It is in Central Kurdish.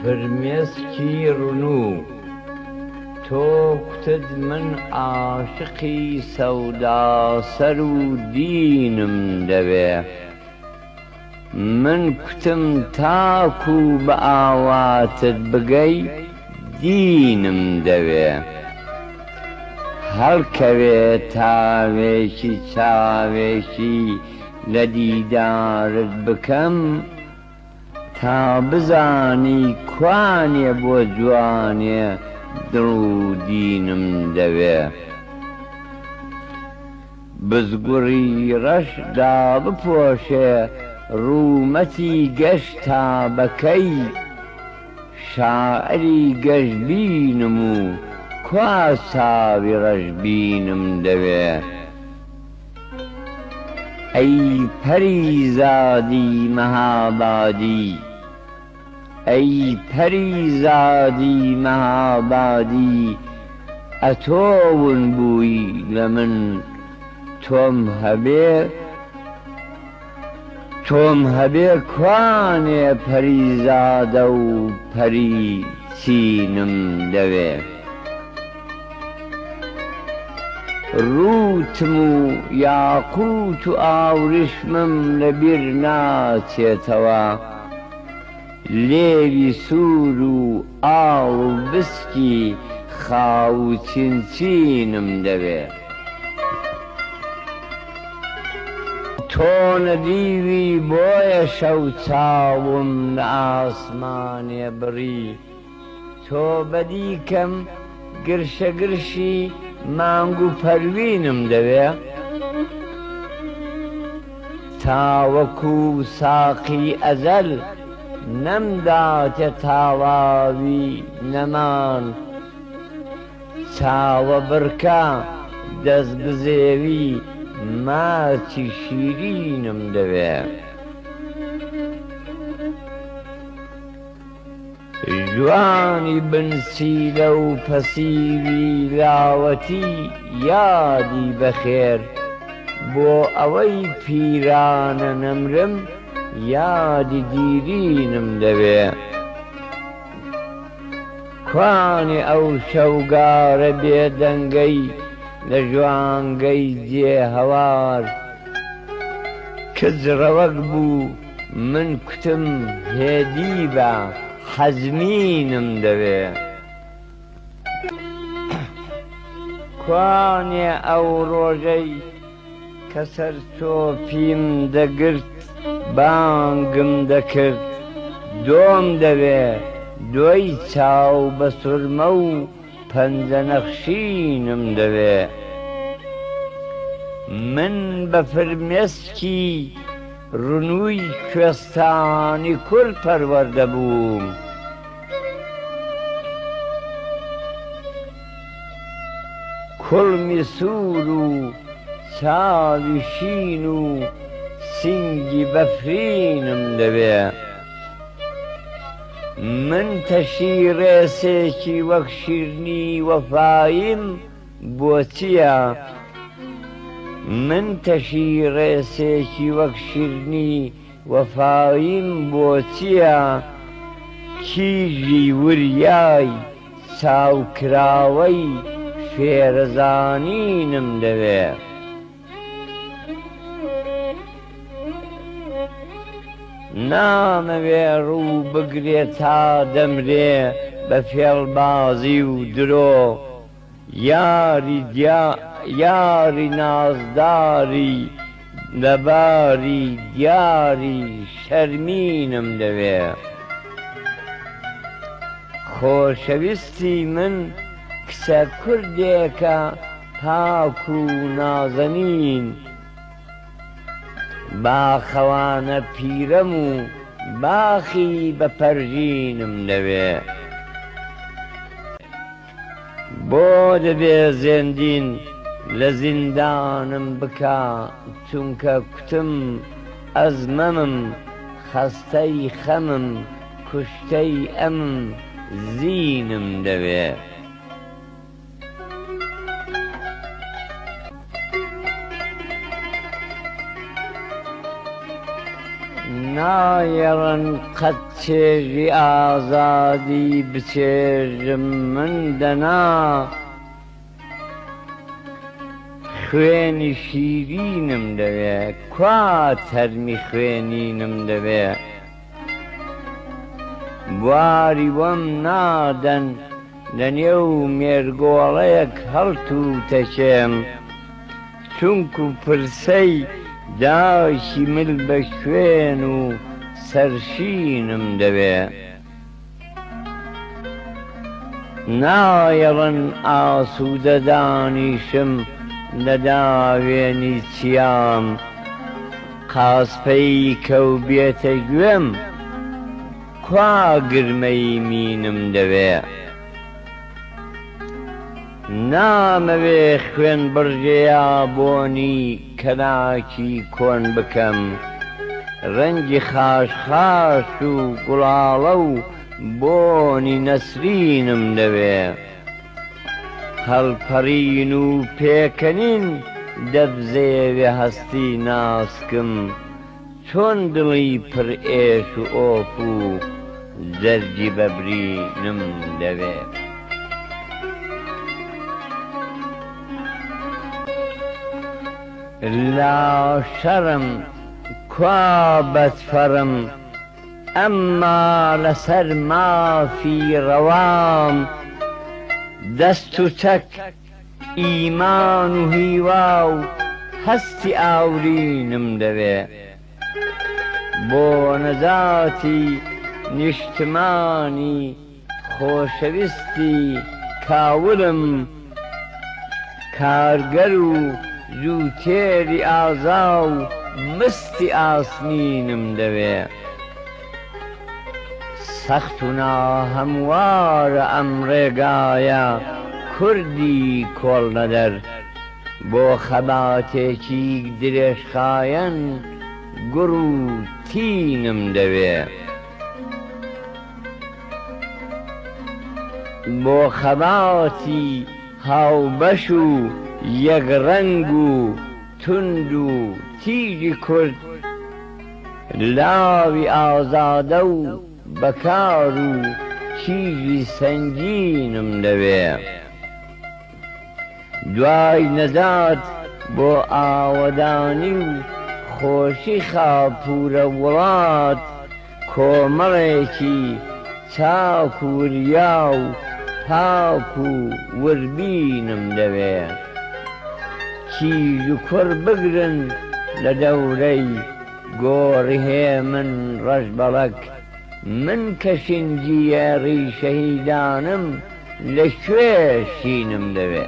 فرمێسکی ڕنوو تۆ کوتت من عاشقی سەودا سەر و دینم دەوێ من کوتم تاکو بە ئاواتت بگەی دینم دەوێ هەڵکەوێ تاوێکی چاوێکی لە دیدارت بکەم تا بزانی کوانێ بۆ جوانێ دڵ و دینم دەوێ بزگوڕی ڕەشدا بپۆشێ ڕوومەتی گەشتا بەکەی شاعری گەشبینم و کوا چاوی ڕەشبینم دەوێ ئەی پەریزادی مەهابادی ئەی پەریزادی مەهابادی ئەتۆون بووی لە من تۆم هەبێ کوانێ پەریزادە و پەری چینم دەوێ ڕووتم و یاقووت و ئاوریشمم لەبیر ناچێتەوە لێوی سوور و ئاو و بسکی خاو و چینچینم دەوێ تۆ نەدیوی بۆیە شەو چاوم لە ئاسمانێ بڕی تۆ بەدیکەم گرشە گرشی مانگ و پەروینم دەوێ تاوەکو ساقی ئەزەل نەمداتێ تاواوی نەمان چاوە بڕکە دەست بزێوی ماچی شیرینم دەوێ جوانی بنسیلە و پەسیوی لاوەتی یادی بەخێر بۆ ئەوەی پیرانە نەمرم یادی دیرینم دەوێ کوانی ئەو شەوگارە بێدەنگەی لە ژوانگەی جێهەوار کە جڕەوەک بوو من کوتم هێدی بە حەزمینم دەوێ کوانێ ئەو ڕۆژەی کە سەرچۆپیم دەگرت بانگم دەکرد دۆم دەوێ دۆی چاو بە سورمە و پەنجە نەخشینم دەوێ من بە فرمێسکی ڕنووی کوێستانی کورد پەروەردە بووم کوڵمی سوور و چاوی شین و سینگی بەفرینم دەوێ من تەشی ڕێسێکی وەک شیرنی وەفاییم بۆچییە من تەشی ڕێسێکی وەک شیرنی وەفاییم بۆچییە کیژی وریای چاوکراوەی فێرەزانینم دەوێ نامەوێ ڕوو بگرێ تا دەمرێ بە فێڵبازی و درۆ یاری نازداری لەباری دیاری شەرمینم دەوێ خۆشەویستی من کچە کوردێکە پاک و نازەنین باخەوانە پیرەم و باخی بە پەرژینم دەوێ بۆ دەبێ زێندین لە زیندانم بکە چونکە کوتم ئەزمەمم خەستەی خەمم کوشتەی ئەمم زینم دەوێ نایەڕن قەت چێژی ئازادی بچێژم من دەنا خوێنی شیرینم دەوێ کوا تەرمی خوێنینم دەوێ بواری وەم نادەن لە نێو مێرگۆڵەیەک هەڵتوتەکێم چونکو پرسەی داشی مل بە شوێن و سەرشینم دەوێ نایەڕن ئاسوودە دانیشم لە داوێنی چیام قاسپەی کەو بێتە گوێم کوا گرمەی مینم دەوێ نامەوێ خوێن بڕژەیە بۆنی کەلاکی کۆن بکەم ڕەنگی خاشخاش و گوڵاڵە و بۆنی نەسرینم دەوێ هەڵپەڕین و پێکەنین دەبزێوێ هەستی ناسکم چۆن دڵی پڕ ئێش و ئۆپ و زەرگی بەبرینم دەوێ لا شەرم کوا بەدفەرم ئەمما لەسەر مافی ڕەوام دەست و چەک ئیمان و هیوا و هەستی ئاورینم دەوێ بۆ نەجاتی نیشتمانی خۆشەویستی کاولم کارگەر و زووتێری ئازا و مستی ئاسمینم دەوێ سەخت و ناهەموارە ئەم ڕێگایە کوردی کۆڵنەدەر بۆ خەباتێکی درێژخایەن گوڕ و تینم دەوێ بۆ خەباتی هاوبەش و یەکڕەنگ و تند و تیژی کورد لاوی ئازادە و بەکار و چیژی سەنگینم دەوێ دوای نەجات بۆ ئاوەدانی و خۆشی خاپوورە وڵات کۆمەڵێکی چاک و وریا و پاک و وربینم دەوێ کیژ و کوڕ بگرن لە دەورەی گۆڕی هێمن ڕەشبەڵەک من کە شینجیە ڕیشەهیدانم لەکوێ شینم دەوێ